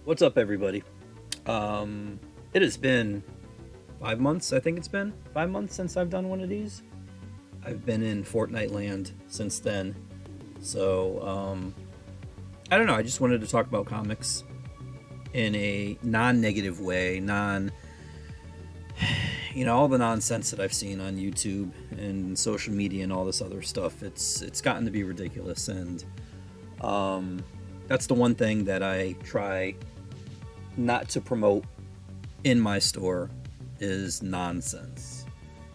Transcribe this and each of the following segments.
What's up, everybody? It has been 5 months. I think it's been 5 months since I've done one of these. I've been in Fortnite land since then. So, I don't know. I just wanted to talk about comics in a non-negative way, all the nonsense that I've seen on YouTube and social media and all this other stuff. It's gotten to be ridiculous, and that's the one thing that I try not to promote in my store is nonsense.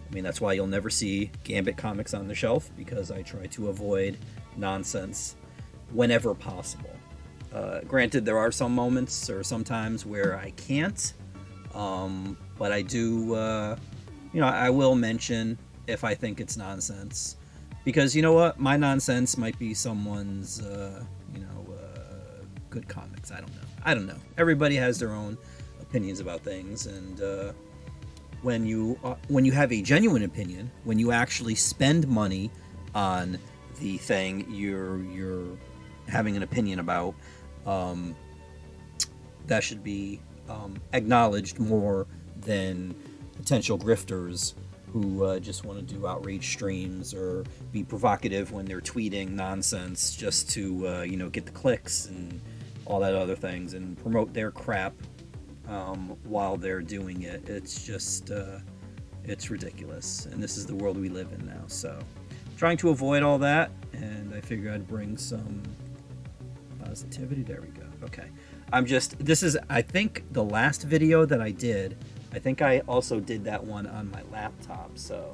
I mean, that's why you'll never see Gambit comics on the shelf, because I try to avoid nonsense whenever possible. Granted, there are some moments or sometimes where I can't, but I do, I will mention if I think it's nonsense, because you know what, my nonsense might be someone's, good comics. I don't know. Everybody has their own opinions about things, and when you have a genuine opinion, when you actually spend money on the thing you're having an opinion about, that should be acknowledged more than potential grifters who just want to do outrage streams or be provocative when they're tweeting nonsense just to get the clicks and all that other things and promote their crap while they're doing it. It's just it's ridiculous, and this is the world we live in now. So trying to avoid all that, and I figure I'd bring some positivity. There we go. Okay, this is, I think, the last video that I did. I think I also did that one on my laptop, so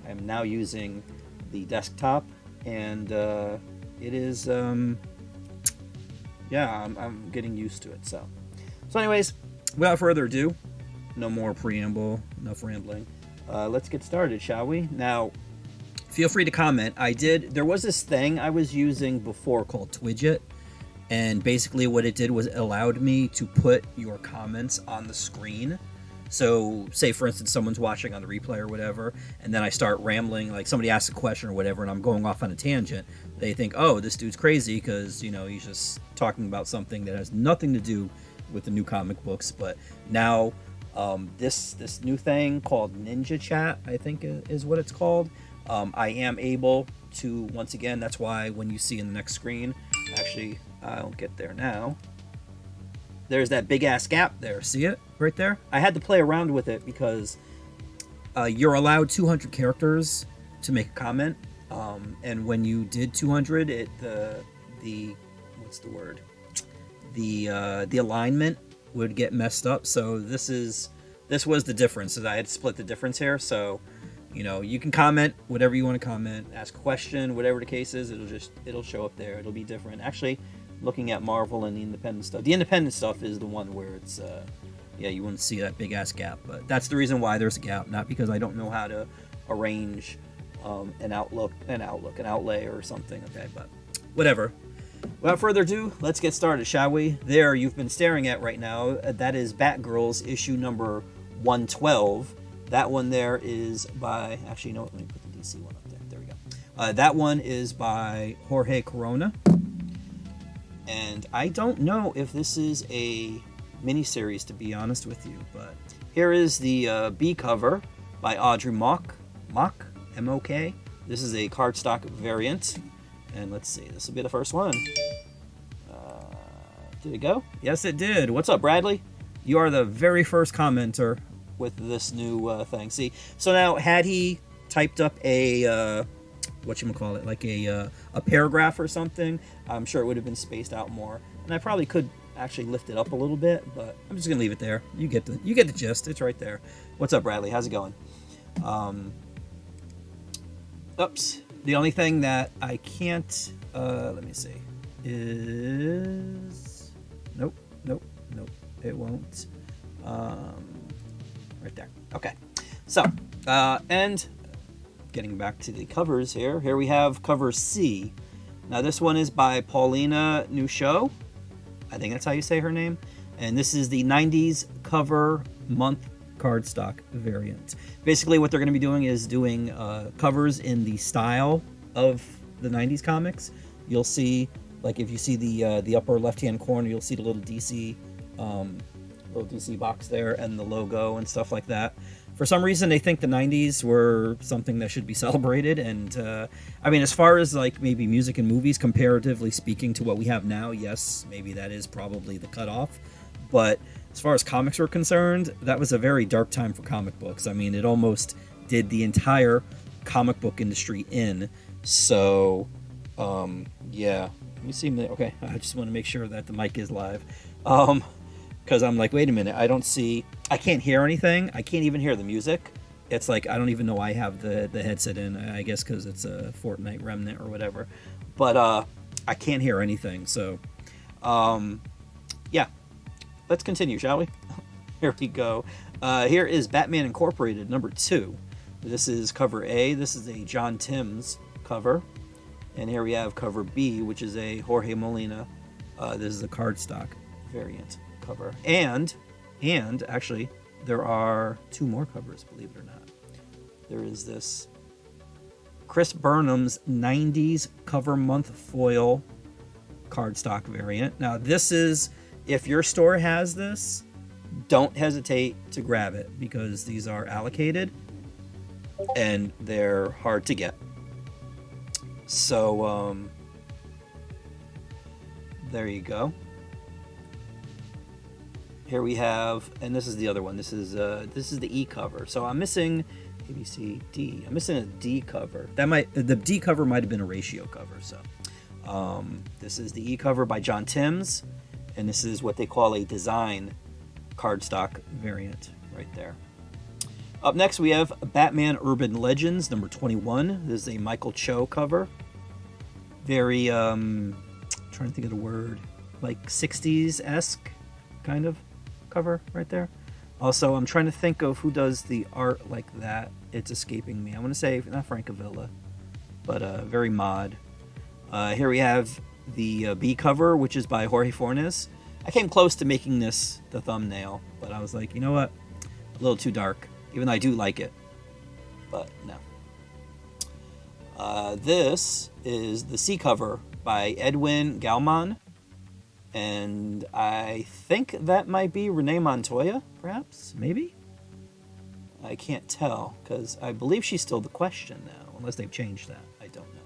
I'm now using the desktop, and it is I'm getting used to it. So anyways, without further ado, no more preamble, enough rambling. Let's get started, shall we? Now, feel free to comment. There was this thing I was using before called Twidget, and basically what it did was it allowed me to put your comments on the screen. So, say for instance, someone's watching on the replay or whatever, and then I start rambling, like somebody asks a question or whatever, and I'm going off on a tangent. They think, oh, this dude's crazy because, he's just talking about something that has nothing to do with the new comic books. But now, this new thing called Ninja Chat, I think is what it's called. I am able to, once again, that's why when you see in the next screen, actually, I'll get there now. There's that big ass gap there. See it right there? I had to play around with it because you're allowed 200 characters to make a comment, and when you did 200, the alignment would get messed up. So this was the difference. So I had to split the difference here. So you can comment whatever you want to comment, ask a question, whatever the case is. It'll show up there. It'll be different. Actually, looking at Marvel and the independent stuff. The independent stuff is the one where it's, you wouldn't see that big ass gap, but that's the reason why there's a gap, not because I don't know how to arrange an outlay or something. Okay, but whatever. Without further ado, let's get started, shall we? There, you've been staring at right now, that is Batgirls issue number 112. That one there is by, actually, you know what, let me put the DC one up there. There we go. That one is by Jorge Corona. And I don't know if this is a miniseries, to be honest with you, but here is the B cover by Audrey Mock, M-O-K. This is a cardstock variant, and let's see, this will be the first one. Did it go? Yes, it did. What's up, Bradley? You are the very first commenter with this new thing. See, so now had he typed up a whatchamacallit, like a paragraph or something, I'm sure it would have been spaced out more, and I probably could actually lift it up a little bit, but I'm just gonna leave it there. You get the gist. It's right there. What's up, Bradley? How's it going? Oops. The only thing that I can't let me see is nope, it won't. Right there. Okay, so and getting back to the covers here we have cover C. Now this one is by Paulina Nusho, I think that's how you say her name, and this is the 90s cover month cardstock variant. Basically what they're going to be doing is doing covers in the style of the 90s comics. You'll see, like if you see the upper left hand corner, you'll see the little DC little DC box there and the logo and stuff like that. For some reason, they think the 90s were something that should be celebrated. And I mean, as far as like maybe music and movies, comparatively speaking to what we have now, yes, maybe that is probably the cutoff. But as far as comics were concerned, that was a very dark time for comic books. I mean, it almost did the entire comic book industry in. So, yeah. Let me see. Okay, I just want to make sure that the mic is live. Because I'm like, wait a minute, I can't hear anything. I can't even hear the music. It's like, I don't even know I have the headset in, I guess because it's a Fortnite remnant or whatever. But I can't hear anything. So, yeah, let's continue, shall we? Here we go. Here is Batman Incorporated, number 2. This is cover A. This is a John Timms cover. And here we have cover B, which is a Jorge Molina. This is a cardstock variant cover. And actually, there are 2 more covers, believe it or not. There is this Chris Burnham's 90s cover month foil cardstock variant. Now, this is, if your store has this, don't hesitate to grab it because these are allocated and they're hard to get. So, there you go. Here we have, and this is the other one. This is the E cover. So I'm missing A, B, C, D. I'm missing a D cover. The D cover might have been a ratio cover. So, this is the E cover by John Timms, and this is what they call a design cardstock variant right there. Up next, we have Batman Urban Legends, number 21. This is a Michael Cho cover. Very, trying to think of the word, like 60s-esque kind of cover right there. Also, I'm trying to think of who does the art like that. It's escaping me. I want to say, not Francavilla, but very mod. Here we have the B cover, which is by Jorge Fornes. I came close to making this the thumbnail, but I was like, you know what? A little too dark. Even though I do like it, but no. This is the C cover by Edwin Galman, and I think that might be Renee Montoya, perhaps, maybe? I can't tell, because I believe she's still the Question now, unless they've changed that. I don't know.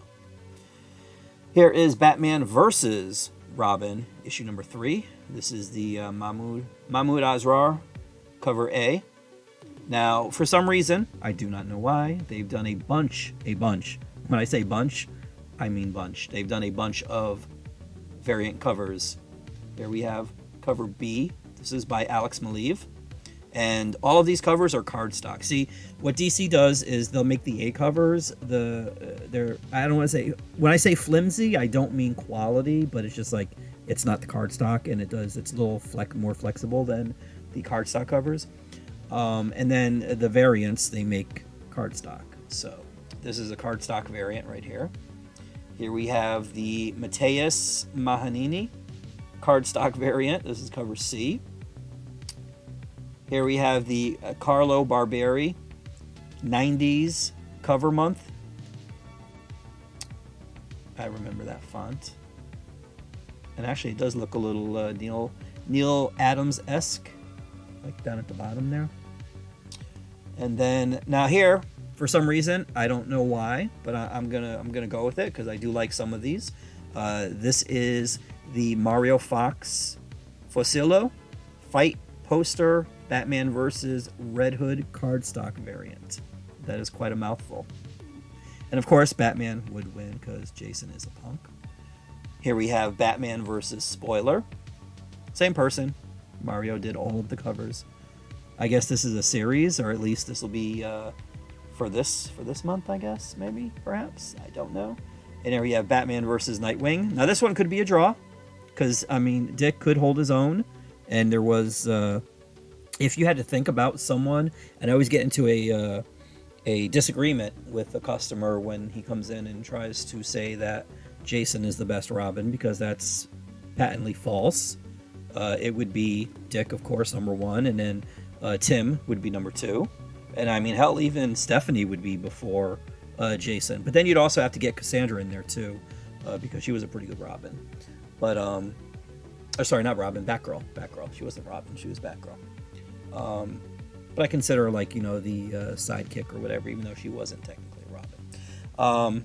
Here is Batman vs. Robin, issue number 3. This is the Mahmoud Asrar, cover A. Now, for some reason, I do not know why, they've done a bunch. When I say bunch, I mean bunch. They've done a bunch of variant covers. Here we have cover B. This is by Alex Maleev. And all of these covers are cardstock. See, what DC does is they'll make the A covers, I don't want to say, when I say flimsy, I don't mean quality, but it's just like, it's not the cardstock, and it's a little more flexible than the cardstock covers. And then the variants, they make cardstock. So this is a cardstock variant right here. Here we have the Mateus Mahanini cardstock variant. This is cover C. Here we have the Carlo Barberi 90s cover month. I remember that font. And actually it does look a little Neil Adams-esque, like down at the bottom there. And then now here, for some reason, I don't know why, but I'm gonna go with it because I do like some of these. This is the Mario Fox Fosillo Fight Poster Batman vs. Red Hood cardstock variant. That is quite a mouthful. And of course, Batman would win because Jason is a punk. Here we have Batman vs. Spoiler. Same person. Mario did all of the covers. I guess this is a series, or at least this will be for this month, I guess, maybe, perhaps. I don't know. And here we have Batman vs. Nightwing. Now, this one could be a draw, because, I mean, Dick could hold his own, and there was, if you had to think about someone, and I always get into a disagreement with a customer when he comes in and tries to say that Jason is the best Robin, because that's patently false. It would be Dick, of course, number 1, and then Tim would be number 2. And I mean, hell, even Stephanie would be before Jason. But then you'd also have to get Cassandra in there too, because she was a pretty good Robin. But Oh, sorry, not Robin. Batgirl. Batgirl. She wasn't Robin. She was Batgirl. But I consider her like, you know, the sidekick or whatever, even though she wasn't technically Robin.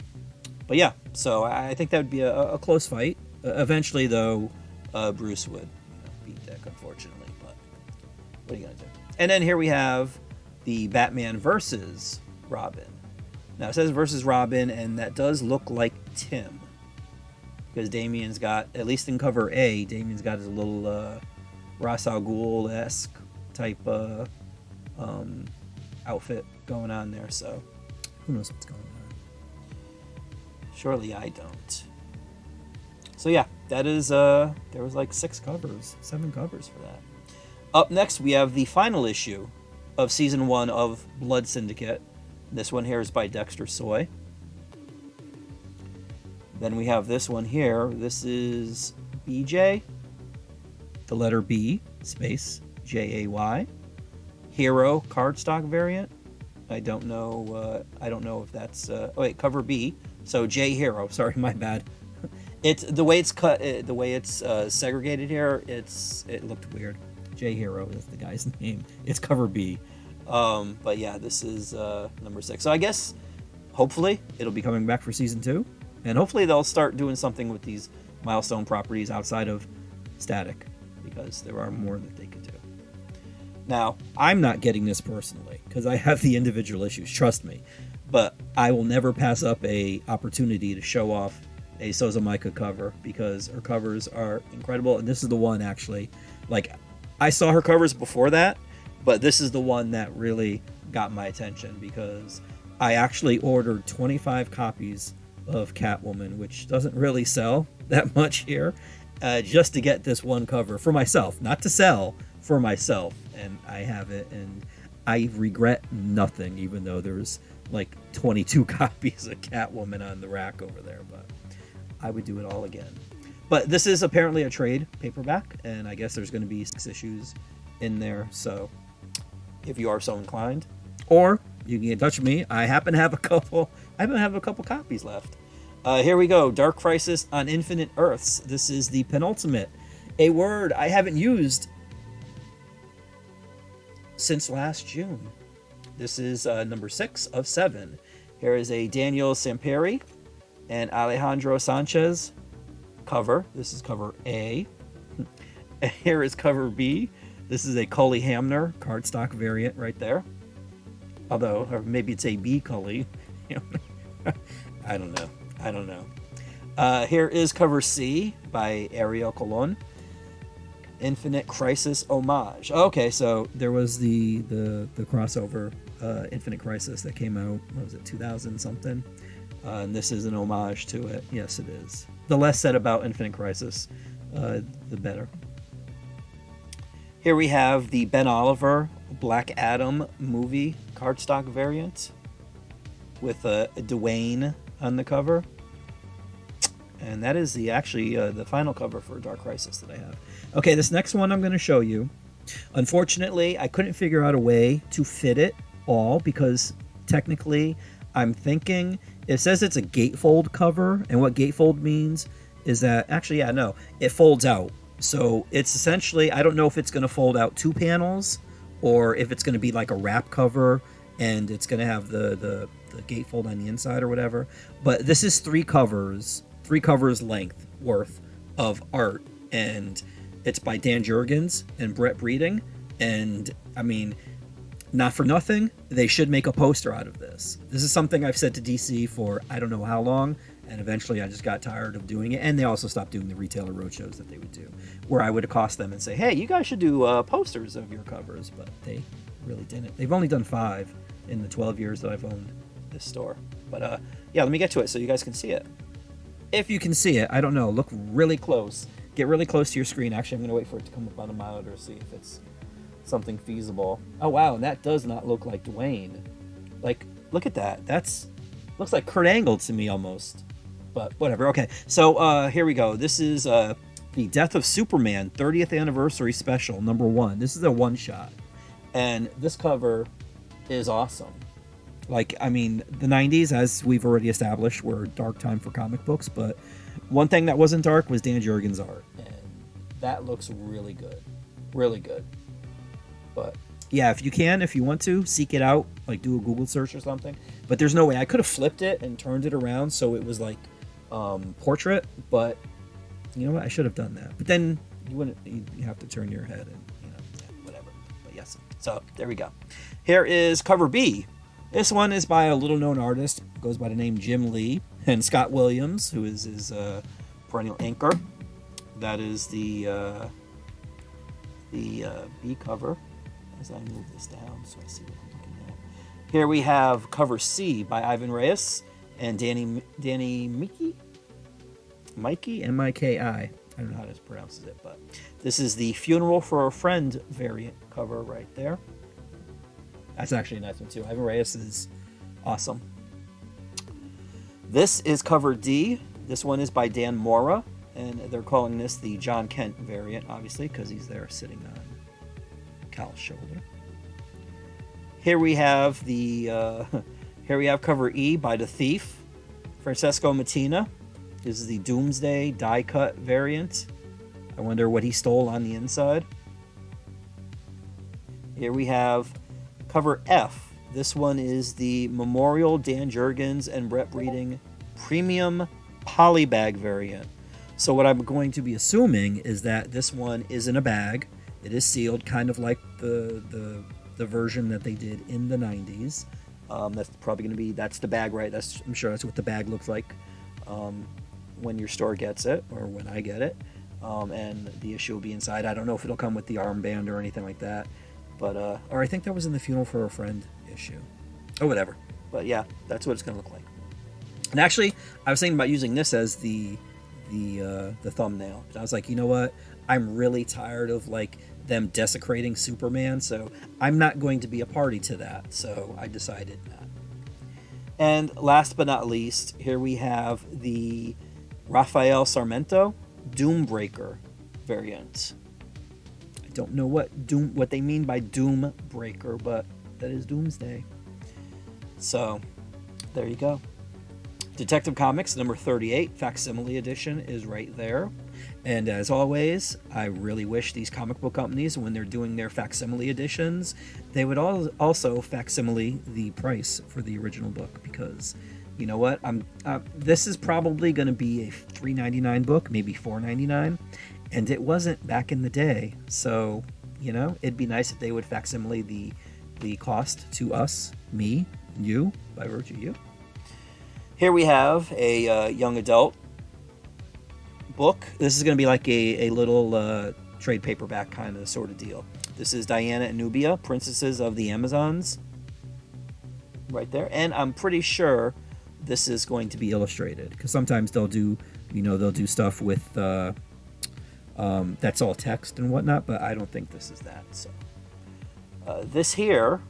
But yeah, so I think that would be a close fight. Eventually, though, Bruce would beat Dick, unfortunately. But what are you going to do? And then here we have the Batman versus Robin. Now, it says versus Robin, and that does look like Tim. Because Damien's got, at least in cover A, Damien's got his little Ra's al Ghul-esque type outfit going on there. So, who knows what's going on? Surely I don't. So yeah, that is, there was like 7 covers for that. Up next, we have the final issue of Season 1 of Blood Syndicate. This one here is by Dexter Soy. Then we have this one here. This is BJ, the letter B, space, Jay. Hero cardstock variant. I don't know if that's, oh wait, cover B. So J Hero, sorry, my bad. It's the way it's cut, the way it's segregated here. It looked weird. J Hero is the guy's name. It's cover B. But yeah, this is number 6. So I guess hopefully it'll be coming back for season 2, and hopefully they'll start doing something with these milestone properties outside of Static, because there are more that they could do. Now, I'm not getting this personally because I have the individual issues. Trust me. But I will never pass up a opportunity to show off a Sozomaika cover, because her covers are incredible. And this is the one, actually, like, I saw her covers before that, but this is the one that really got my attention, because I actually ordered 25 copies of Catwoman, which doesn't really sell that much here, just to get this one cover for myself, not to sell, for myself. And I have it, and I regret nothing, even though there's like 22 copies of Catwoman on the rack over there, but I would do it all again. But this is apparently a trade paperback, and I guess there's going to be 6 issues in there, so if you are so inclined, or you can get in touch with me. I happen to have a couple copies left. Here we go. Dark Crisis on Infinite Earths. This is the penultimate, a word I haven't used since last June. This is number 6 of 7. Here is a Daniel Samperi and Alejandro Sanchez cover. This is cover A. Here is cover B. This is a Cully Hamner cardstock variant right there. Although, or maybe it's a B Cully. I don't know. Here is cover C by Ariel Colon. Infinite Crisis homage. Okay, so there was the crossover Infinite Crisis that came out, what was it, 2000 something? And this is an homage to it. Yes, it is. The less said about Infinite Crisis, the better. Here we have the Ben Oliver Black Adam movie cardstock variant with Dwayne on the cover. And that is the final cover for Dark Crisis that I have. Okay, this next one I'm going to show you. Unfortunately, I couldn't figure out a way to fit it all, because technically I'm thinking, it says it's a gatefold cover, and what gatefold means is that, it folds out. So it's essentially, I don't know if it's going to fold out 2 panels, or if it's going to be like a wrap cover, and it's going to have the gatefold on the inside or whatever. But this is 3 covers length worth of art, and it's by Dan Jurgens and Brett Breeding, and I mean, not for nothing, they should make a poster out of this. This is something I've said to DC for I don't know how long, and eventually I just got tired of doing it, and they also stopped doing the retailer roadshows that they would do, where I would accost them and say, hey, you guys should do posters of your covers, but they really didn't. They've only done 5 in the 12 years that I've owned this store. But yeah, let me get to it so you guys can see it. If you can see it, I don't know, look really close. Get really close to your screen. Actually, I'm going to wait for it to come up on the monitor to see if it's something feasible. Oh, wow, and that does not look like Dwayne. Like, look at that. Looks like Kurt Angle to me almost. But whatever. Okay, so here we go. This is the Death of Superman 30th Anniversary Special, number 1. This is a one-shot. And this cover is awesome. Like, I mean, the 90s, as we've already established, were a dark time for comic books, but one thing that wasn't dark was Dan Jurgens' art. And That looks really good. Really good. But yeah, if you want to, seek it out, like do a Google search or something. But there's no way. I could have flipped it and turned it around so it was like portrait, but you know what? I should have done that. But then you have to turn your head and, whatever. But yes. So there we go. Here is cover B. This one is by a little known artist, goes by the name Jim Lee, and Scott Williams, who is his perennial anchor. That is the B cover. As I move this down so I see what I'm looking at. Here we have cover C by Ivan Reyes and Danny Mikey, M-I-K-I. I don't know how to pronounce it, but this is the Funeral for a Friend variant cover right there. That's actually a nice one too. Ivan Reyes is awesome. This is cover D. This one is by Dan Mora, and they're calling this the John Kent variant, obviously, because he's there sitting on Cal's shoulder. Here we have cover E by The Thief, Francesco Mattina. This is the Doomsday die cut variant. I wonder what he stole on the inside. Here we have cover F. This one is the Memorial Dan Jurgens and Brett Breeding Premium Polybag variant. So what I'm going to be assuming is that this one is in a bag. It is sealed, kind of like the version that they did in the 90s. That's probably going to be, that's the bag, right? I'm sure that's what the bag looks like when your store gets it, or when I get it. And the issue will be inside. I don't know if it'll come with the armband or anything like that. But, or I think that was in the Funeral for a Friend issue. Or whatever. But yeah, that's what it's going to look like. And actually, I was thinking about using this as the thumbnail. I was like, you know what? I'm really tired of like them desecrating Superman, so I'm not going to be a party to that. So I decided not. And last but not least, here we have the Rafael Sarmento Doombreaker variant. I don't know what they mean by Doombreaker, but that is Doomsday. So there you go. Detective Comics number 38 facsimile edition is right there. And as always, I really wish these comic book companies, when they're doing their facsimile editions, they would also facsimile the price for the original book, because you know what? This is probably going to be a $3.99 book, maybe $4.99, and it wasn't back in the day. So, it'd be nice if they would facsimile the cost to us, me, you, by virtue of you. Here we have a young adult book. This is going to be like a little trade paperback kind of sort of deal. This is Diana and Nubia, Princesses of the Amazons. Right there. And I'm pretty sure this is going to be illustrated, because sometimes they'll do stuff with that's all text and whatnot, but I don't think this is that. So this here,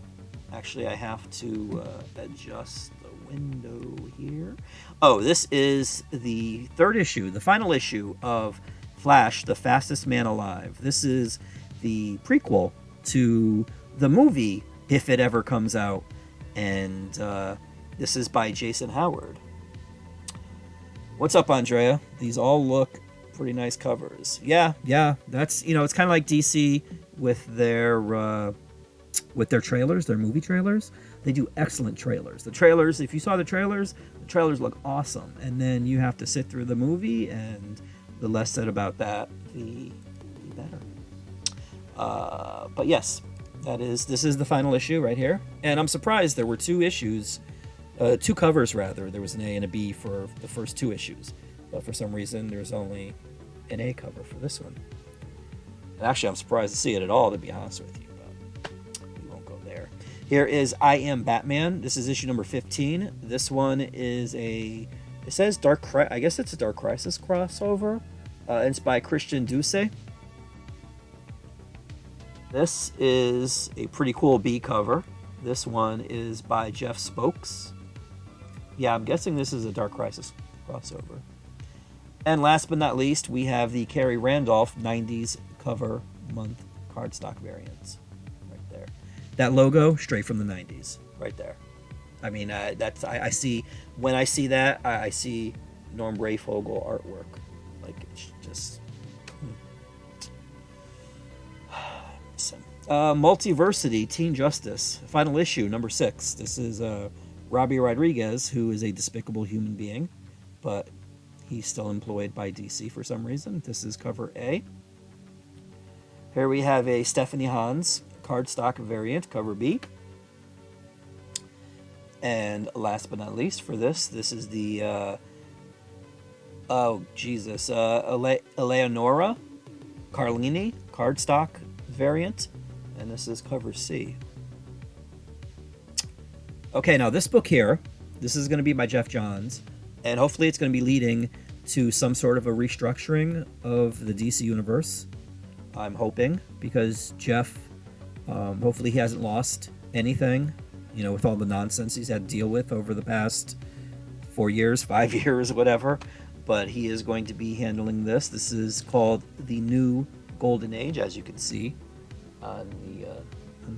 actually I have to adjust window here. Oh, this is the third issue, the final issue of Flash, the Fastest Man Alive. This is the prequel to the movie, if it ever comes out, and this is by Jason Howard. What's up, Andrea? These all look pretty nice covers. Yeah, that's, it's kind of like DC with their trailers, their movie trailers. They do excellent trailers. The trailers, if you saw the trailers look awesome. And then you have to sit through the movie, and the less said about that, the better. But yes, this is the final issue right here. And I'm surprised there were two covers rather. There was an A and a B for the first two issues. But for some reason, there's only an A cover for this one. And actually, I'm surprised to see it at all, to be honest with you. Here is I Am Batman. This is issue number 15. This one is it says I guess it's a Dark Crisis crossover. It's by Christian Duce. This is a pretty cool B cover. This one is by Jeff Spokes. Yeah, I'm guessing this is a Dark Crisis crossover. And last but not least, we have the Carrie Randolph 90s cover month cardstock variants. That logo, straight from the 90s, right there. I mean, I see, when I see that, I see Norm Brayfogle artwork. Like, it's just, Multiversity Teen Justice, final issue, number 6. This is Robbie Rodriguez, who is a despicable human being, but he's still employed by DC for some reason. This is cover A. Here we have a Stephanie Hans cardstock variant, cover B. And last but not least for this is the, Eleonora Carlini cardstock variant. And this is cover C. Okay, now this book here, this is going to be by Jeff Johns, and hopefully it's going to be leading to some sort of a restructuring of the DC universe. I'm hoping, because Jeff, hopefully he hasn't lost anything, you know, with all the nonsense he's had to deal with over the past 4 years, 5 years, whatever. But he is going to be handling this. This is called The New Golden Age, as you can see on the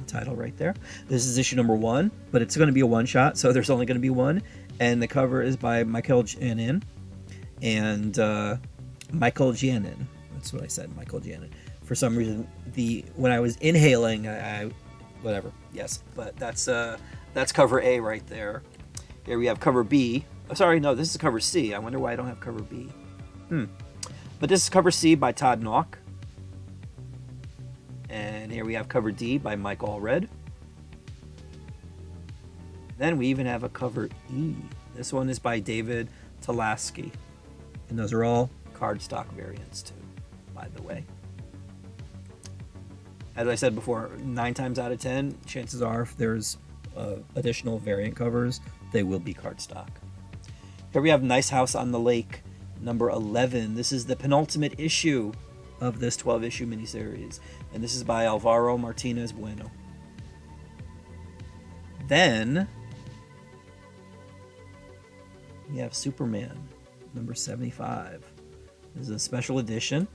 title right there. This is issue number 1, but it's going to be a one-shot, so there's only going to be one. And the cover is by Michael Janin. And Michael Janin. That's what I said, Michael Janin. For some reason, when I was inhaling, I whatever. Yes, but that's cover A right there. Here we have cover B. Oh, sorry, no, this is cover C. I wonder why I don't have cover B. But this is cover C by Todd Nauck. And here we have cover D by Mike Allred. Then we even have a cover E. This one is by David Talaski. And those are all cardstock variants too, by the way. As I said before, 9 times out of 10, chances are if there's additional variant covers, they will be cardstock. Here we have Nice House on the Lake, number 11. This is the penultimate issue of this 12-issue miniseries, and this is by Alvaro Martinez Bueno. Then we have Superman, number 75. This is a special edition.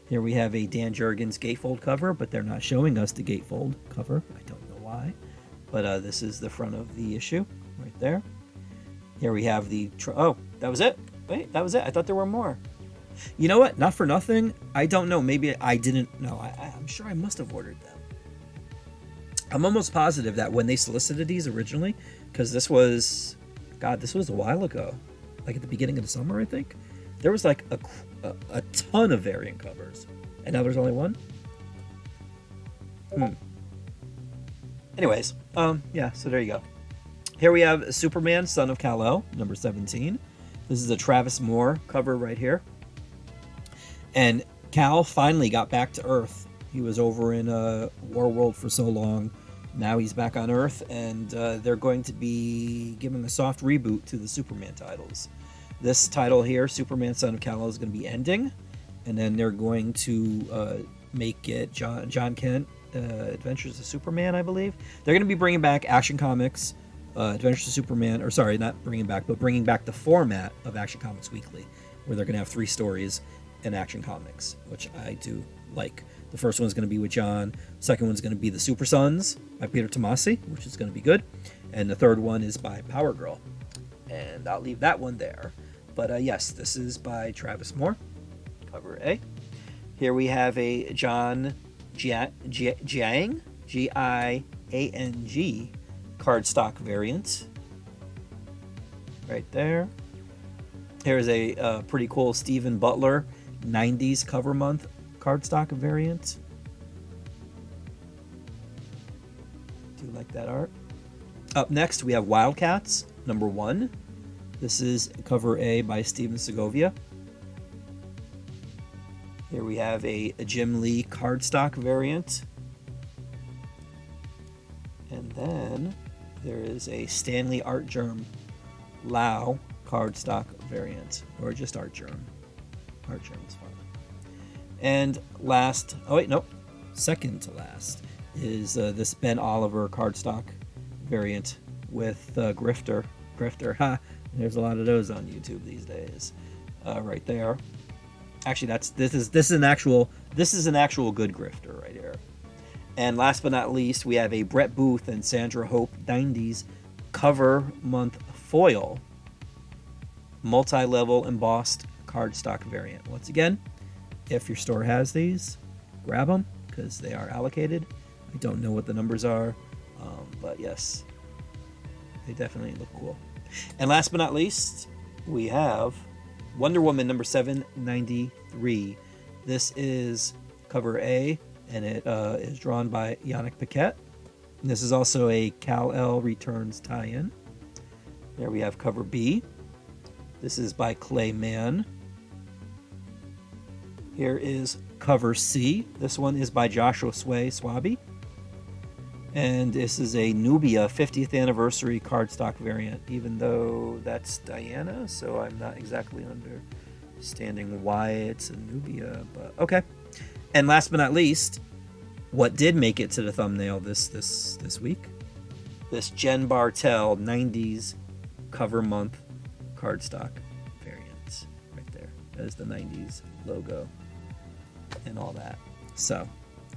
Here we have a Dan Jurgens gatefold cover, but they're not showing us the gatefold cover. I don't know why, but this is the front of the issue right there. Here we have the... oh, that was it? Wait, that was it? I thought there were more. You know what? Not for nothing. I don't know. Maybe I didn't know. I'm sure I must have ordered them. I'm almost positive that when they solicited these originally, because this was... God, this was a while ago. Like at the beginning of the summer, I think. There was like a ton of variant covers. And now there's only one? Anyways, yeah, so there you go. Here we have Superman, Son of Kal-El, number 17. This is a Travis Moore cover right here. And Kal finally got back to Earth. He was over in War World for so long. Now he's back on Earth, and they're going to be giving a soft reboot to the Superman titles. This title here, Superman, Son of Kal-El, is going to be ending, and then they're going to make it John Kent, Adventures of Superman, I believe. They're going to be bringing back Action Comics, Adventures of Superman, or sorry, not bringing back, but bringing back the format of Action Comics Weekly, where they're going to have 3 stories in Action Comics, which I do like. The first one's going to be with John. Second one's going to be The Super Sons by Peter Tomasi, which is going to be good. And the third one is by Power Girl. And I'll leave that one there. But yes, this is by Travis Moore, cover A. Here we have a John Jiang, Giang, cardstock variant. Right there. Here's a pretty cool Stephen Butler 90s cover month cardstock variant. Do you like that art? Up next, we have Wildcats, number 1. This is cover A by Steven Segovia. Here we have a Jim Lee cardstock variant. And then there is a Stanley Art Germ Lau cardstock variant, or just Art Germ. Art Germ is fine. And last, oh wait, nope, second to last is this Ben Oliver cardstock variant with Grifter. Ha! There's a lot of those on YouTube these days. Right there. Actually, this is an actual good grifter right here. And last but not least, we have a Brett Booth and Sandra Hope 90s cover month foil multi-level embossed cardstock variant. Once again, if your store has these, grab them because they are allocated. I don't know what the numbers are, but yes, they definitely look cool. And last but not least, we have Wonder Woman number 793. This is cover A, and it is drawn by Yannick Paquette. And this is also a Kal-El Returns tie-in. There we have cover B. This is by Clay Mann. Here is cover C. This one is by Joshua Swaby. And this is a Nubia 50th anniversary cardstock variant, even though that's Diana, so I'm not exactly understanding why it's a Nubia, but okay. And last but not least, what did make it to the thumbnail this week? This Jen Bartel 90s cover month cardstock variant right there. That is the 90s logo and all that. So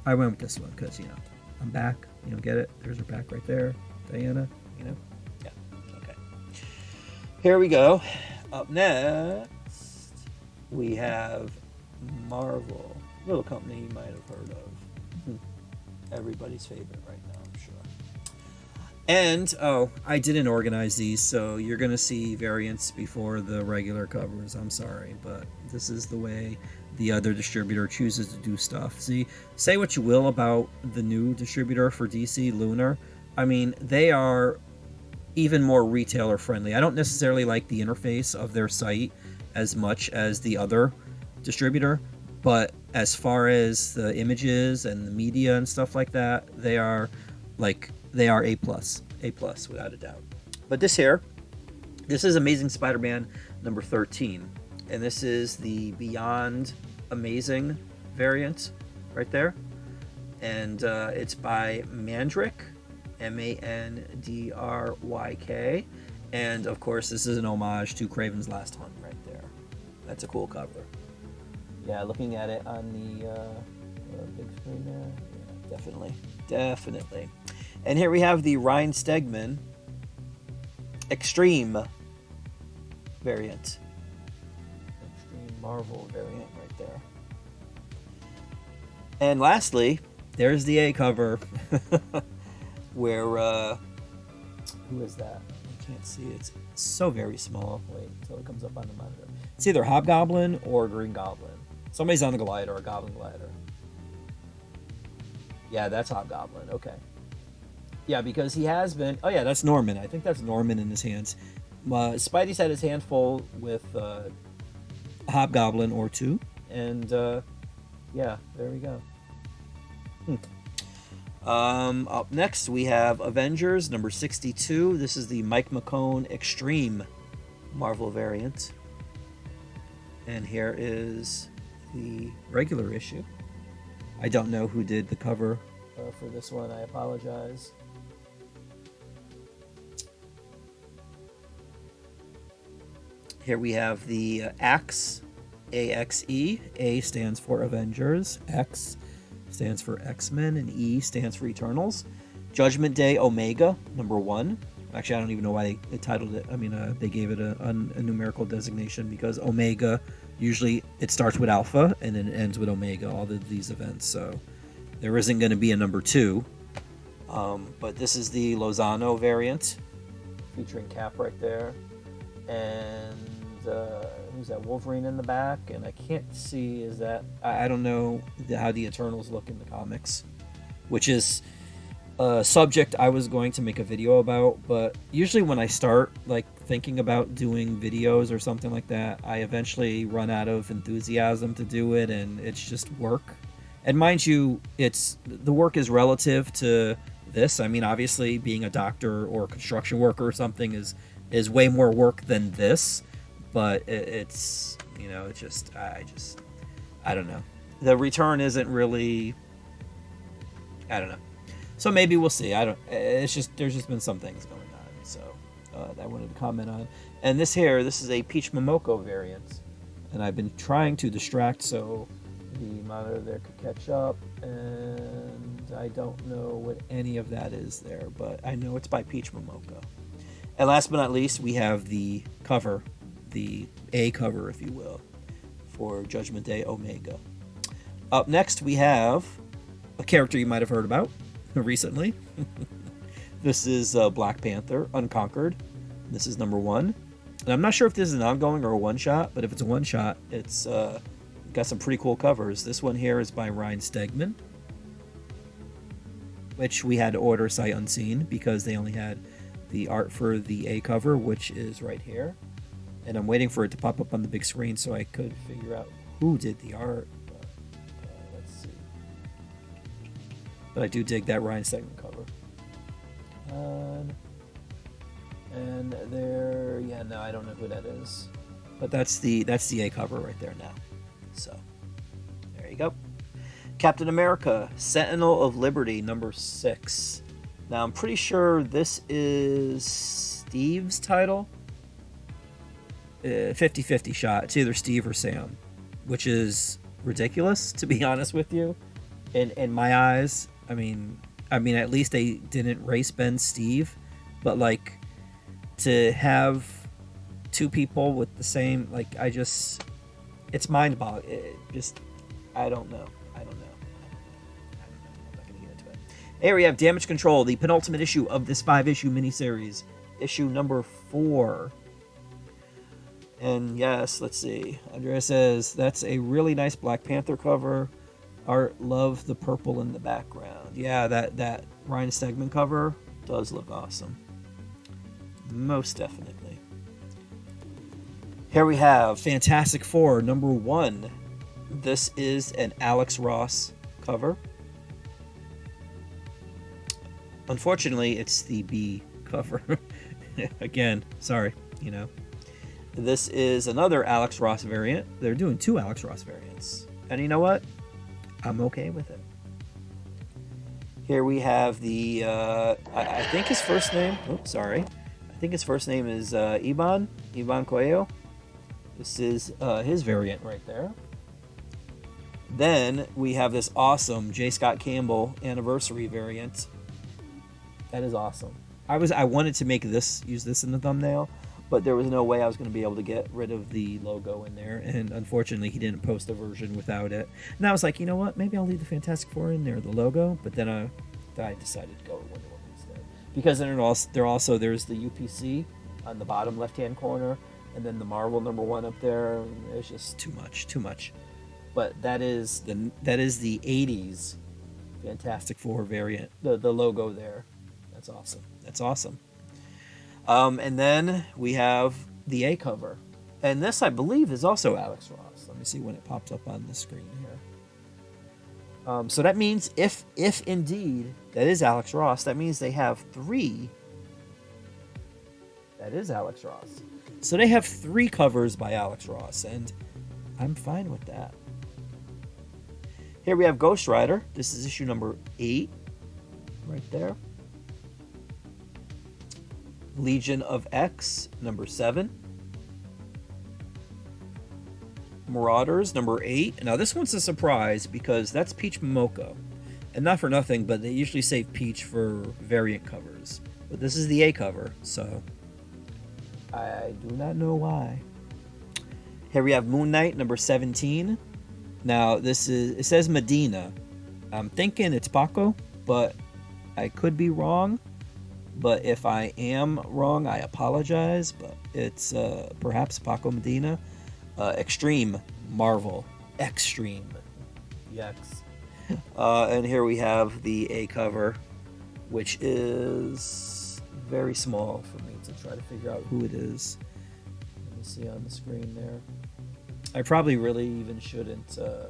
I went with this one because, you know, I'm back. You know, get it? There's her back right there. Diana, you know? Yeah. Okay. Here we go. Up next, we have Marvel. Little company you might have heard of. Everybody's favorite right now, I'm sure. And, oh, I didn't organize these, so you're going to see variants before the regular covers. I'm sorry, but this is the way the other distributor chooses to do stuff. See, say what you will about the new distributor for DC, Lunar. I mean, they are even more retailer friendly. I don't necessarily like the interface of their site as much as the other distributor, but as far as the images and the media and stuff like that, they are A plus without a doubt. But this is Amazing Spider-Man number 13, and this is the Beyond Amazing variant right there, and it's by Mandryk, Mandryk, and of course this is an homage to Kraven's Last Hunt right there. That's a cool cover. Yeah, looking at it on the big screen there, yeah, definitely. And here we have the Ryan Stegman Extreme variant. Extreme Marvel variant right there. And lastly, there's the A cover where, who is that? I can't see. It's so very small. Wait until it comes up on the monitor. It's either Hobgoblin or Green Goblin. Somebody's on the glider, a Goblin glider. Yeah, that's Hobgoblin. Okay. Yeah, because he has been... Oh, yeah, that's Norman. I think that's Norman in his hands. Spidey's had his hand full with Hobgoblin or two. And, yeah, there we go. Up next, we have Avengers number 62. This is the Mike McCone Extreme Marvel variant. And here is the regular issue. I don't know who did the cover for this one. I apologize. Here we have the Axe, A-X-E. A stands for Avengers. X stands for X-Men. And E stands for Eternals. Judgment Day Omega, number 1. Actually, I don't even know why they titled it. I mean, they gave it a numerical designation because Omega, usually it starts with Alpha and then it ends with Omega, all these events. So there isn't going to be a number 2. But this is the Lozano variant featuring Cap right there. And who's that? Wolverine in the back. And I can't see, is that... I don't know how the Eternals look in the comics, which is a subject I was going to make a video about, but usually when I start like thinking about doing videos or something like that, I eventually run out of enthusiasm to do it, and it's just work. And mind you, the work is relative to this. I mean, obviously being a doctor or construction worker or something is way more work than this, but it's, you know, it's just, I don't know. The return isn't really, I don't know. So maybe we'll see. There's just been some things going on, so that I wanted to comment on. And this is a Peach Momoko variant, and I've been trying to distract so the monitor there could catch up, and I don't know what any of that is there, but I know it's by Peach Momoko. And last but not least, we have the cover, the A cover, if you will, for Judgment Day Omega. Up next, we have a character you might have heard about. recently. This is Black Panther Unconquered. This is number 1. And I'm not sure if this is an ongoing or a one-shot, but if it's a one-shot, it's got some pretty cool covers. This one here is by Ryan Stegman, which we had to order sight unseen because they only had the art for the A cover, which is right here. And I'm waiting for it to pop up on the big screen so I could figure out who did the art. But, let's see. But I do dig that Ryan Stegman cover. And there, yeah, no, I don't know who that is. But that's the A cover right there now. So, there you go. Captain America, Sentinel of Liberty, number 6. Now, I'm pretty sure this is Steve's title. 50-50 shot. It's either Steve or Sam, which is ridiculous, to be honest with you. In my eyes, I mean, at least they didn't race bend Steve, but like to have 2 people with the same, like, it's mind-boggling. I don't know. I'm not gonna get into it. Here we have Damage Control, the penultimate issue of this 5-issue miniseries, issue number 4. And yes, let's see. Andrea says, that's a really nice Black Panther cover. Art, love the purple in the background. Yeah, that Ryan Stegman cover does look awesome. Most definitely. Here we have Fantastic Four, number 1. This is an Alex Ross cover. Unfortunately, it's the B cover. Again, sorry, you know. This is another Alex Ross variant. They're doing 2 Alex Ross variants. And you know what? I'm okay with it. Here we have the, I think his first name, oops, sorry. I think his first name is Iban Coelho. This is his variant right there. Then we have this awesome J. Scott Campbell anniversary variant. That is awesome. I wanted to use this in the thumbnail, but there was no way I was going to be able to get rid of the logo in there, and unfortunately he didn't post a version without it. And I was like, you know what, maybe I'll leave the Fantastic Four in there, the logo, but then I decided to go with Wonder Woman instead. Because then there's the UPC on the bottom left-hand corner, and then the Marvel number 1 up there. It's just too much. But that is the 80s Fantastic Four variant, the logo there. That's awesome. And then we have the A cover. And this, I believe, is also Alex Ross. Let me see when it pops up on the screen here. So that means if indeed that is Alex Ross, that means they have 3. That is Alex Ross. So they have 3 covers by Alex Ross, and I'm fine with that. Here we have Ghost Rider. This is issue number 8, right there. Legion of X, number 7. Marauders, number 8. Now this one's a surprise because that's Peach Momoko. And not for nothing, but they usually save Peach for variant covers. But this is the A cover, so I do not know why. Here we have Moon Knight, number 17. Now it says Medina. I'm thinking it's Paco, but I could be wrong. But if I am wrong, I apologize. But it's perhaps Paco Medina. Extreme Marvel. Extreme. Yes. And here we have the A cover, which is very small for me to try to figure out who it is. Let me see on the screen there. I probably really even shouldn't. Yeah,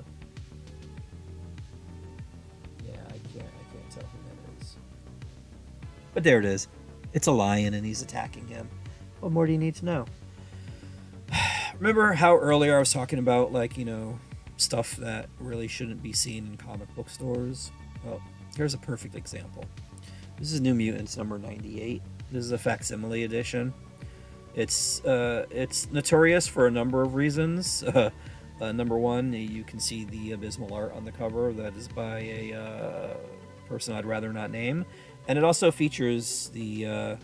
I can't tell who that is. But there it is. It's a lion and he's attacking him. What more do you need to know? Remember how earlier I was talking about, like, you know, stuff that really shouldn't be seen in comic book stores? Well, here's a perfect example. This is New Mutants number 98. This is a facsimile edition. It's notorious for a number of reasons. Number 1, you can see the abysmal art on the cover. That is by a person I'd rather not name. And it also features the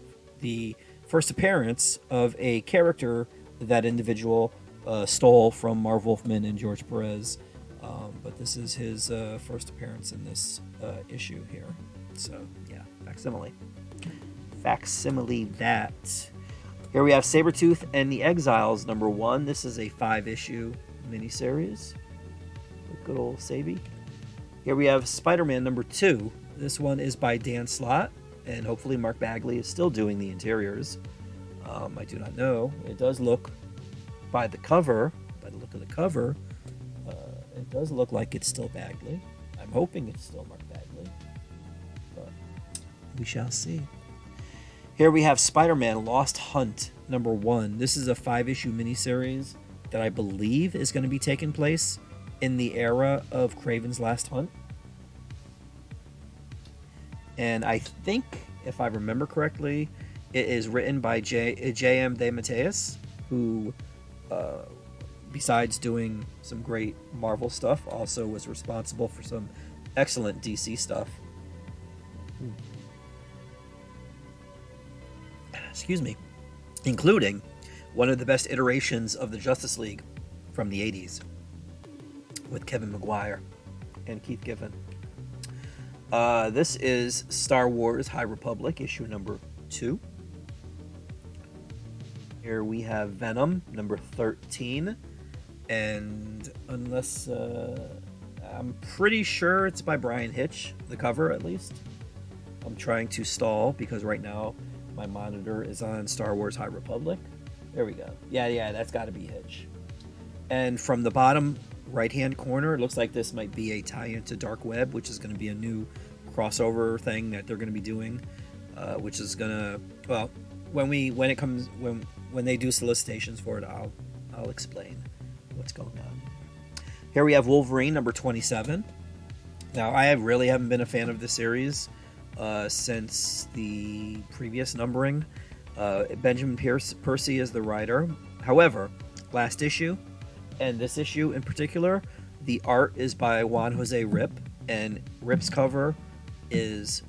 first appearance of a character that individual stole from Marv Wolfman and George Perez. But this is his first appearance in this issue here. So yeah, facsimile. Facsimile that. Here we have Sabretooth and the Exiles #1. This is a 5-issue miniseries. Good old Saby. Here we have Spider-Man #2. This one is by Dan Slott, and hopefully Mark Bagley is still doing the interiors. I do not know. It does look, by the look of the cover, it does look like it's still Bagley. I'm hoping it's still Mark Bagley, but we shall see. Here we have Spider-Man Lost Hunt #1. This is a 5-issue miniseries that I believe is going to be taking place in the era of Kraven's Last Hunt. And I think, if I remember correctly, it is written by J.M. DeMatteis, who, besides doing some great Marvel stuff, also was responsible for some excellent DC stuff. Excuse me. Including one of the best iterations of the Justice League from the 80s with Kevin Maguire and Keith Giffen. This is Star Wars High Republic, issue #2. Here we have Venom, #13. And unless, I'm pretty sure it's by Brian Hitch, the cover at least. I'm trying to stall because right now my monitor is on Star Wars High Republic. There we go. Yeah, that's got to be Hitch. And from the bottom right-hand corner, it looks like this might be a tie-in to Dark Web, which is going to be a new crossover thing that they're going to be doing, which is going to, well, when they do solicitations for it, I'll explain what's going on. Here we have Wolverine #27. Now, I really haven't been a fan of the series since the previous numbering. Benjamin Percy is the writer. However, last issue and this issue in particular, the art is by Juan Jose Rip, and Rip's art is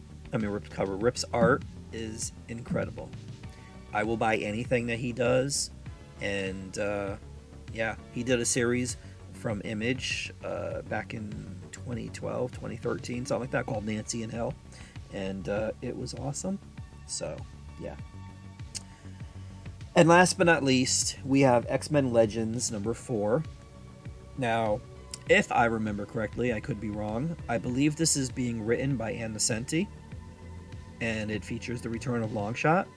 incredible. I will buy anything that he does, and he did a series from Image back in 2012, 2013, something like that, called Nancy in Hell, and it was awesome. So yeah. And last but not least, we have X-Men Legends #4. Now, if I remember correctly, I could be wrong, I believe this is being written by Ann Nocenti, and it features the return of Longshot.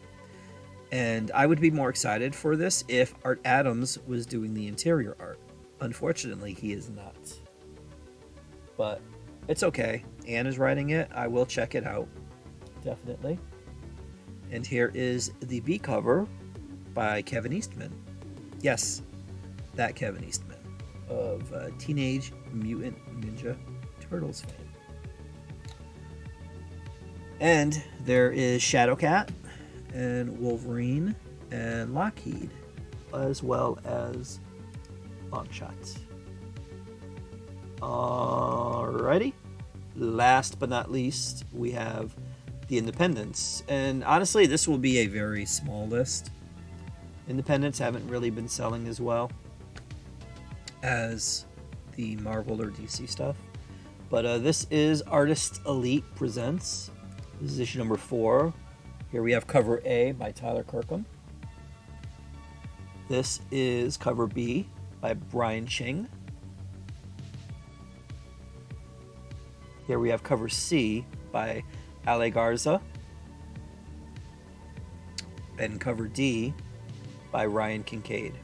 And I would be more excited for this if Art Adams was doing the interior art. Unfortunately, he is not. But it's okay. Ann is writing it. I will check it out. Definitely. And here is the B cover by Kevin Eastman. Yes, that Kevin Eastman of Teenage Mutant Ninja Turtles fame. And there is Shadowcat and Wolverine and Lockheed, as well as Longshot. Alrighty. Last but not least, we have the Independents. And honestly, this will be a very small list. Independents haven't really been selling as well as the Marvel or DC stuff. But this is Artist Elite Presents. This is issue #4. Here we have cover A by Tyler Kirkham. This is cover B by Brian Ching. Here we have cover C by Ale Garza. And cover D by Ryan Kincaid.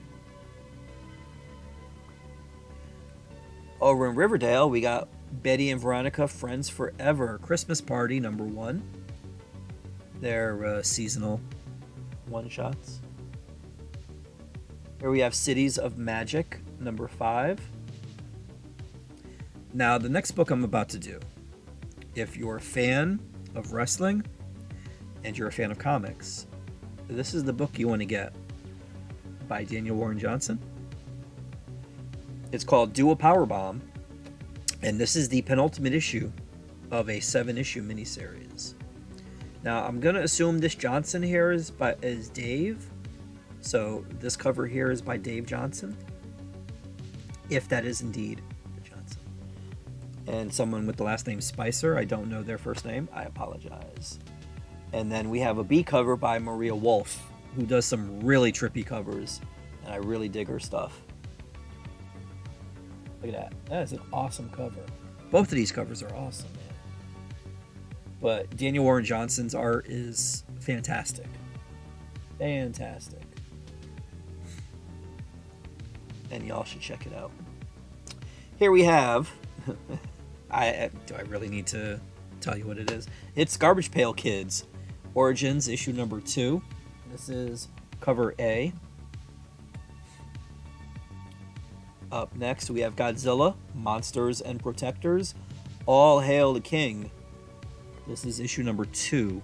Over in Riverdale, we got Betty and Veronica Friends Forever Christmas Party #1. They're seasonal one-shots. Here we have Cities of Magic #5. Now, the next book I'm about to do, if you're a fan of wrestling and you're a fan of comics, this is the book you want to get, by Daniel Warren Johnson. It's called Dual Powerbomb, and this is the penultimate issue of a 7-issue miniseries. Now, I'm going to assume this Johnson here is Dave, so this cover here is by Dave Johnson, if that is indeed Johnson. and someone with the last name Spicer. I don't know their first name. I apologize. And then we have a B cover by Maria Wolf, who does some really trippy covers, and I really dig her stuff. Look at that. That is an awesome cover. Both of these covers are awesome, man. But Daniel Warren Johnson's art is fantastic. Fantastic. And y'all should check it out. Here we have... do I really need to tell you what it is? It's Garbage Pail Kids Origins, issue number 2. This is cover A. Up next, we have Godzilla, Monsters and Protectors. All Hail the King. This is issue number 2.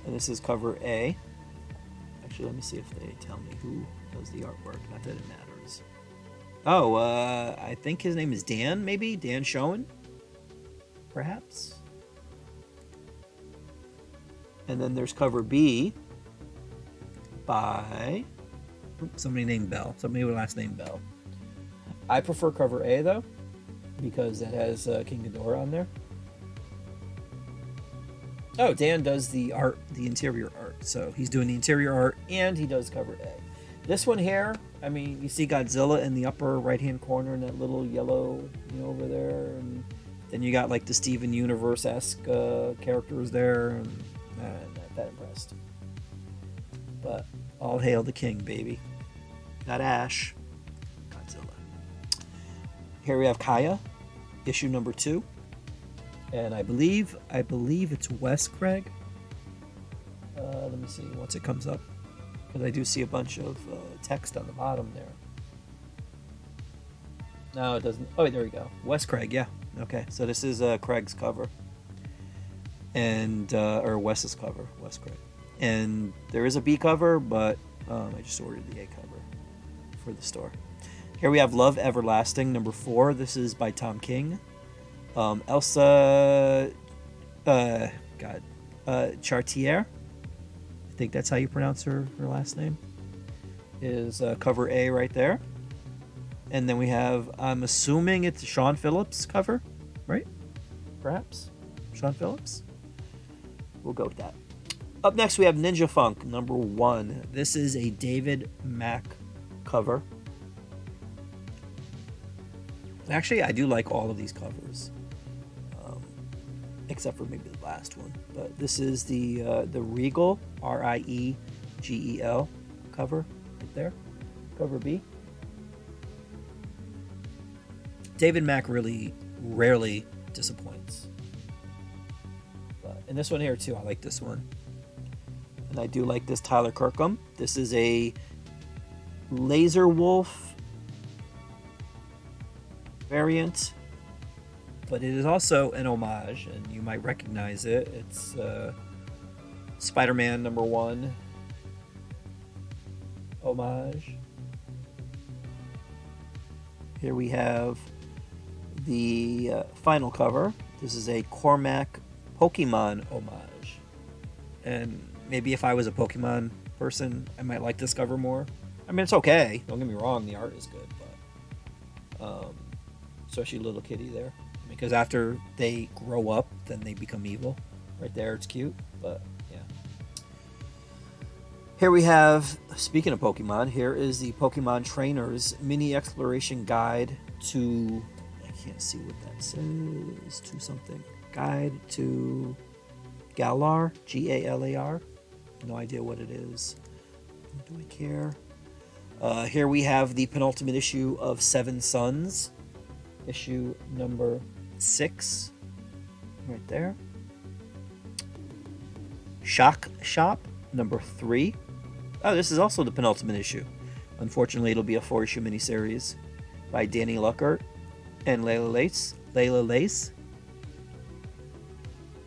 And this is cover A. Actually, let me see if they tell me who does the artwork. Not that it matters. Oh, I think his name is Dan, maybe? Dan Schoen? Perhaps? And then there's cover B by somebody named Bell. Somebody with last name Bell. I prefer cover A, though, because it has King Ghidorah on there. Oh, Dan does the art, the interior art. So he's doing the interior art, and he does cover A. This one here, I mean, you see Godzilla in the upper right-hand corner in that little yellow, over there. And then you got, like, the Steven Universe-esque characters there. And not that impressed. But all hail the king, baby. Got Ash. Godzilla. Here we have Kaya, issue number 2. And I believe it's Wes Craig. Let me see once it comes up. Because I do see a bunch of text on the bottom there. No, it doesn't. Oh, there we go. Wes Craig, yeah. Okay, so this is Craig's cover. And, or Wes's cover. Wes Craig. And there is a B cover, but I just ordered the A cover for the store. Here we have Love Everlasting, number 4. This is by Tom King. Elsa, Chartier, I think that's how you pronounce her last name, is cover A right there. And then we have, I'm assuming it's Sean Phillips cover, right? Perhaps? Sean Phillips? We'll go with that. Up next, we have Ninja Funk, number 1. This is a David Mack cover. Actually, I do like all of these covers. Except for maybe the last one. But this is the Regal, Riegel cover right there. Cover B. David Mack really rarely disappoints. And this one here too, I like this one. And I do like this Tyler Kirkham. This is a Laser Wolf variant. But it is also an homage, and you might recognize it. It's Spider-Man number 1 homage. Here we have the final cover. This is a Cormac Pokemon homage. And maybe if I was a Pokemon person, I might like this cover more. I mean, it's okay. Don't get me wrong. The art is good, but especially Little Kitty there. Because after they grow up, then they become evil. Right there, it's cute, but yeah. Here we have, speaking of Pokemon, here is the Pokemon Trainers Mini Exploration Guide to, I can't see what that says, to something. Guide to Galar, Galar. No idea what it is. Do I care? Here we have the penultimate issue of Seven Sons. Issue number 6, right there. Shock Shop, number 3. Oh, this is also the penultimate issue. Unfortunately, it'll be a 4-issue miniseries by Danny Luckert and Layla Lace.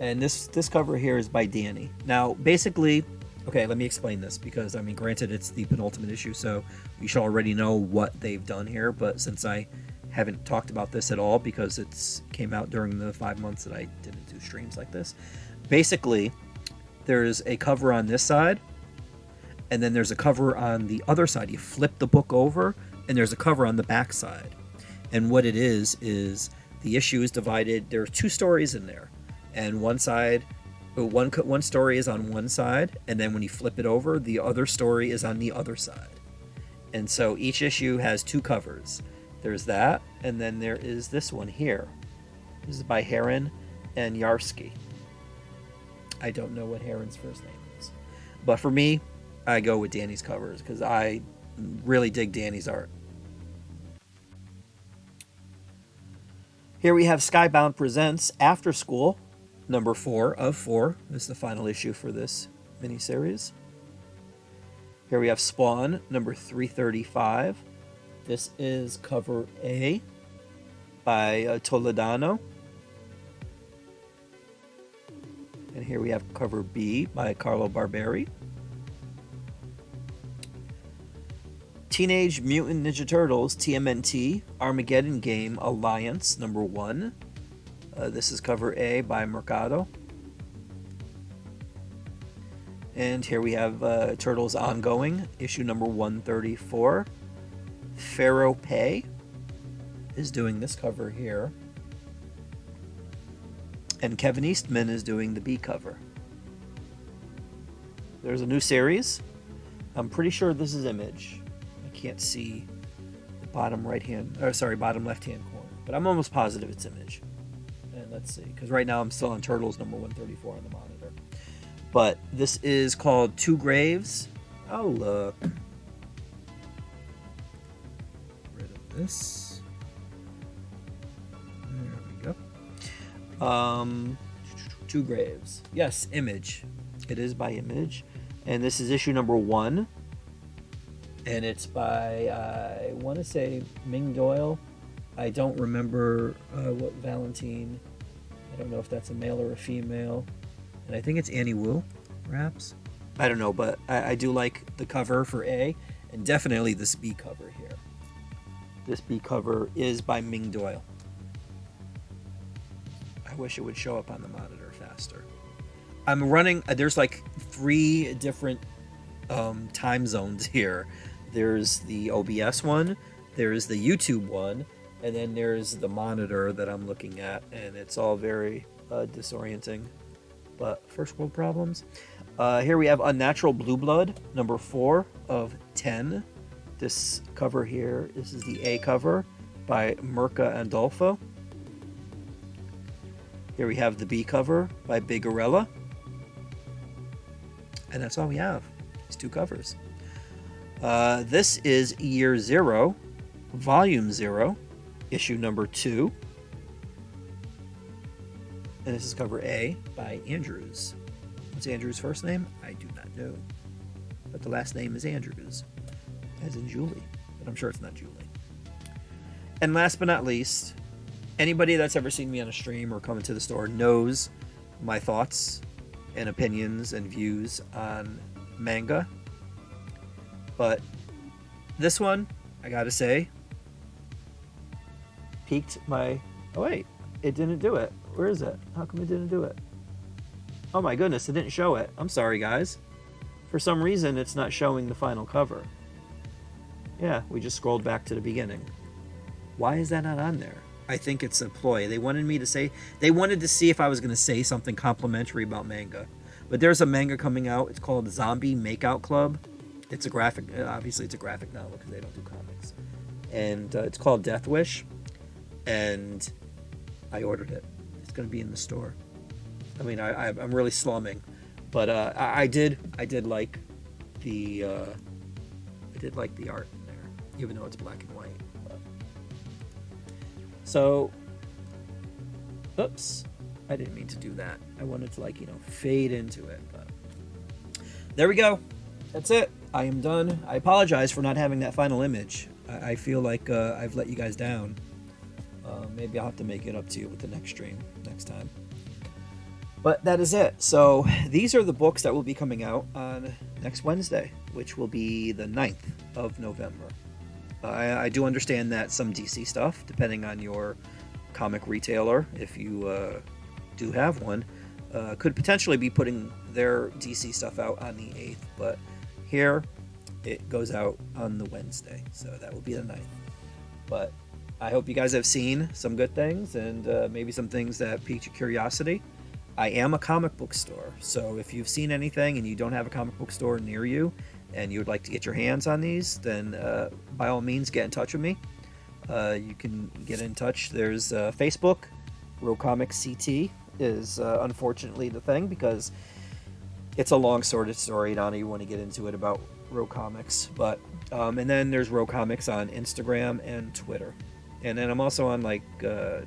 And this cover here is by Danny. Now, basically, okay, let me explain this because, I mean, granted, it's the penultimate issue, so you should already know what they've done here, but since I haven't talked about this at all because it's came out during the 5 months that I didn't do streams like this. Basically, there's a cover on this side, and then there's a cover on the other side. You flip the book over, and there's a cover on the back side. And what it is the issue is divided. There are 2 stories in there, and one story is on one side, and then when you flip it over, the other story is on the other side. And so each issue has 2 covers. There's that, and then there is this one here. This is by Heron and Yarsky. I don't know what Heron's first name is. But for me, I go with Danny's covers because I really dig Danny's art. Here we have Skybound Presents After School, number 4 of 4. This is the final issue for this miniseries. Here we have Spawn, number 335. This is cover A by Toledano. And here we have cover B by Carlo Barberi. Teenage Mutant Ninja Turtles TMNT Armageddon Game Alliance number 1. This is cover A by Mercado. And here we have Turtles Ongoing, issue number 134. Pharaoh Pay is doing this cover here. And Kevin Eastman is doing the B cover. There's a new series. I'm pretty sure this is Image. I can't see the bottom left hand corner, but I'm almost positive it's Image. And let's see, because right now I'm still on Turtles number 134 on the monitor. But this is called Two Graves. Oh, look. Rid of this. There we go. Two Graves. Yes, Image. It is by Image. And this is issue number 1. And it's by, I want to say, Ming Doyle. I don't remember what Valentine. I don't know if that's a male or a female. And I think it's Annie Wu, perhaps. I don't know, but I do like the cover for A, and definitely this B cover here. This B cover is by Ming Doyle. I wish it would show up on the monitor faster. I'm running, there's like 3 different time zones here. There's the OBS one, there's the YouTube one, and then there's the monitor that I'm looking at, and it's all very disorienting. But first world problems. Here we have Unnatural Blue Blood, number 4 of 10. This cover here, this is the A cover by Mirka Andolfo. Here we have the B cover by Bigorella. And that's all we have. These 2 covers. This is Year 0, Volume 0, issue number 2. And this is cover A by Andrews. What's Andrews' first name? I do not know. But the last name is Andrews, as in Julie. But I'm sure it's not Julie. And last but not least, anybody that's ever seen me on a stream or come into the store knows my thoughts and opinions and views on manga. But this one, I gotta say, piqued my... Oh wait, it didn't do it. Where is it? How come it didn't do it? Oh my goodness, it didn't show it. I'm sorry, guys. For some reason, it's not showing the final cover. Yeah, we just scrolled back to the beginning. Why is that not on there? I think it's a ploy. They wanted to see if I was going to say something complimentary about manga. But there's a manga coming out. It's called Zombie Makeout Club. It's a graphic, obviously it's a graphic novel because they don't do comics. And it's called Death Wish. And I ordered it. It's going to be in the store. I mean, I'm really slumming, but I did like the art in there, even though it's black and white. But. So, oops, I didn't mean to do that. I wanted to fade into it, but there we go. That's it. I am done. I apologize for not having that final image. I feel like I've let you guys down. Maybe I'll have to make it up to you with the next stream next time. But that is it. So these are the books that will be coming out on next Wednesday, which will be the 9th of November. I do understand that some DC stuff, depending on your comic retailer, if you do have one, could potentially be putting their DC stuff out on the 8th. But here, it goes out on the Wednesday. So that will be the 9th. But I hope you guys have seen some good things and maybe some things that piqued your curiosity. I am a comic book store, so if you've seen anything and you don't have a comic book store near you and you would like to get your hands on these, then by all means get in touch with me. You can get in touch. There's Facebook. Comics CT is unfortunately the thing, because it's a long sordid story and I don't even want to get into it about Comics. But and then there's Comics on Instagram and Twitter. And then I'm also on like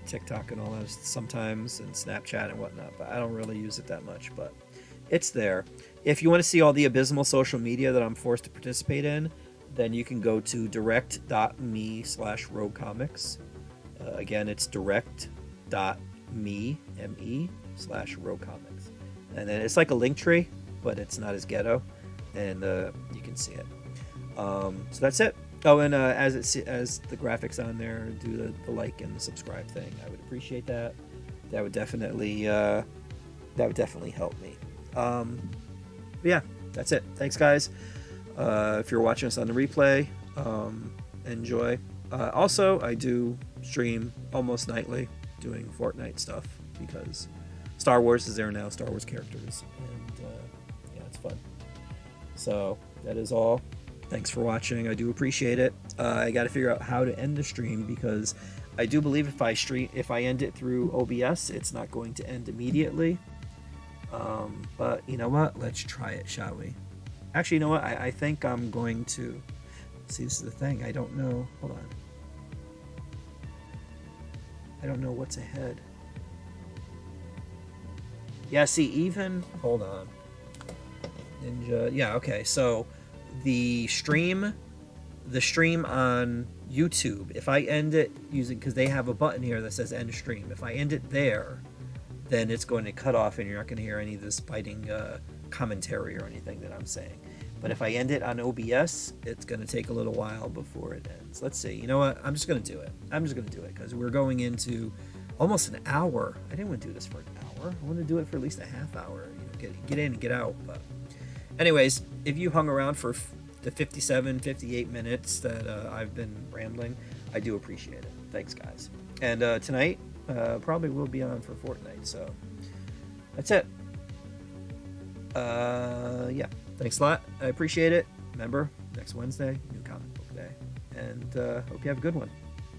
TikTok and all that sometimes, and Snapchat and whatnot, but I don't really use it that much, but it's there. If you want to see all the abysmal social media that I'm forced to participate in, then you can go to direct.me/roguecomics. Again, it's direct.me/roguecomics. And then it's like a link tree, but it's not as ghetto, and you can see it. So that's it. Oh, and as the graphics on there, do the like and the subscribe thing. I would appreciate that. That would definitely help me. Yeah, that's it. Thanks, guys. If you're watching us on the replay, enjoy. Also, I do stream almost nightly, doing Fortnite stuff, because Star Wars is there now, Star Wars characters, and yeah, it's fun. So that is all. Thanks for watching. I do appreciate it. I got to figure out how to end the stream, because I do believe if I end it through OBS, it's not going to end immediately. But you know what? Let's try it, shall we? Actually, you know what? I think I'm going to... See, this is the thing. I don't know. Hold on. I don't know what's ahead. Yeah, see, even... Hold on. Ninja... Yeah, okay. So, the stream on YouTube, if I end it using... Because they have a button here that says end stream. If I end it there, then it's going to cut off and you're not going to hear any of this biting commentary or anything that I'm saying. But if I end it on OBS, it's going to take a little while before it ends. Let's see. You know what? I'm just going to do it. I'm just going to do it, because we're going into almost an hour. I didn't want to do this for an hour. I want to do it for at least a half hour. You know, get in and get out. But anyways, if you hung around for the 57, 58 minutes that I've been rambling, I do appreciate it. Thanks, guys. And tonight, probably will be on for Fortnite. So that's it. Yeah. Thanks a lot. I appreciate it. Remember, next Wednesday, new comic book day. And hope you have a good one.